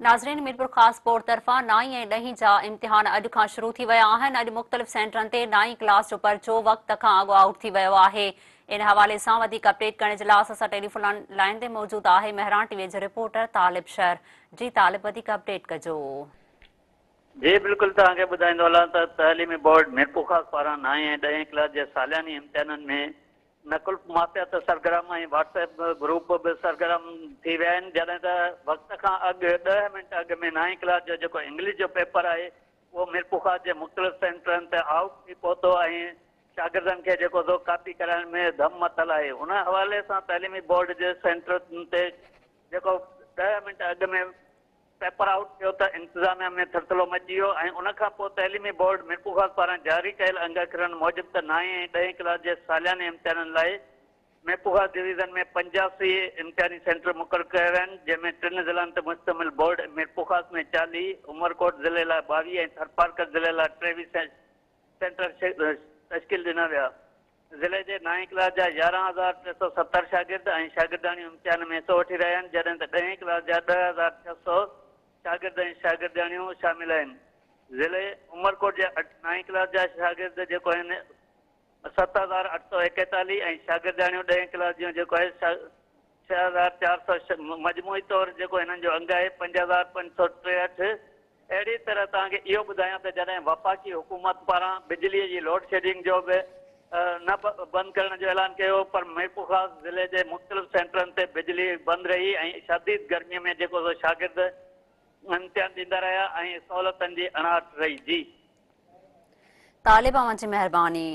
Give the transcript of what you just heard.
नाज़रीन, मीरपुर ख़ास बोर्ड तरफ़ां 9हीं ऐं 10हीं जा इम्तिहान अॼु खां शुरू थी विया आहिनि। अॼु मुख़्तलिफ़ सेंटरनि ते 9हीं क्लास जो पर्चो वक़्त खां अॻु आउट थी वियो आहे। इन हवाले सां वधीक अपडेट करण जे लाइ असां टेलीफोन लाइन ते मौजूदु आहे महरान टीवी जो रिपोर्टर तालिब शहर। जी तालिब, वधीक अपडेट कजो। जी बिल्कुल, तव्हांखे ॿुधाईंदो हलां त तइलीमी बोर्ड मीरपुर ख़ास पारां 9हीं ऐं 10हीं क्लास जे सालियानी इम्तिहाननि में नकुल माफ़ियात सरगर्म ऐं व्हाट्सएप ग्रुप बि सरगर्म थी विया आहिनि। जॾहिं त वक़्त खां अॻु 10 मिंट अॻु में 9हीं क्लास जो जेको इंग्लिश जो पेपर आहे उहो मीरपुर ख़ास जे मुख़्तलिफ़ सेंटरनि ते आउट थी पहुतो ऐं शागिर्दनि खे जेको कॉपी कराइण में धम मथल आहे। उन हवाले सां तइलीमी बोर्ड जे सेंटरनि ते जेको 10 मिंट अॻु में पेपर आउट थियो त इंतिज़ामिया में थरथलो मची वियो ऐं उनखां पोइ तइलीमी बोर्ड मीरपुर ख़ास पारां जारी कयल अंगखिरन मूजिबि त 9हीं ऐं 10हीं क्लास जे सालियाने इम्तिहाननि लाइ मीरपुर ख़ास डिवीज़न में 85 इम्तिहानी सेंटर मुक़ररु कया विया आहिनि, जंहिंमें 3 ज़िलनि ते मुश्तमिल बोर्ड मीरपुर ख़ास में 40, उमरकोट ज़िले लाइ 22 ऐं थरपारकर ज़िले लाइ 23 सेंटर तश्कील ॾिना विया। ज़िले जे 9हीं क्लास जा 11,370 शागिर्द ऐं शागिर्दाणियूं इम्तिहान में हिसो वठी रहिया आहिनि, जॾहिं त 10हीं क्लास जा 10,600 शागिर्द ऐं शागिर्दाणियूं शामिल आहिनि। ज़िले उमरकोट जे 9हीं क्लास जा शागिर्द जेको आहिनि 7,841 ऐं शागिर्दाणियूं 10हीं क्लास जूं जेको आहे 6,400 मजमूई तौरु जेको हिननि जो अंग आहे 5,563। अहिड़ी तरह तव्हांखे इहो ॿुधायां त जॾहिं वफ़ाक़ी हुकूमत पारां बिजलीअ जी लोड शेडिंग जो बि न बंदि करण जो ऐलान कयो, पर मीरपुर ख़ास ज़िले जे मुख़्तलिफ़ सेंटरनि ते बिजली बंदि रही ऐं शदीद गर्मीअ में जेको शागिर्द इम्तिहान ॾींदा रहिया ऐं सहूलियतनि जी अणाट रही। जी तालिब, अवां जी महिरबानी।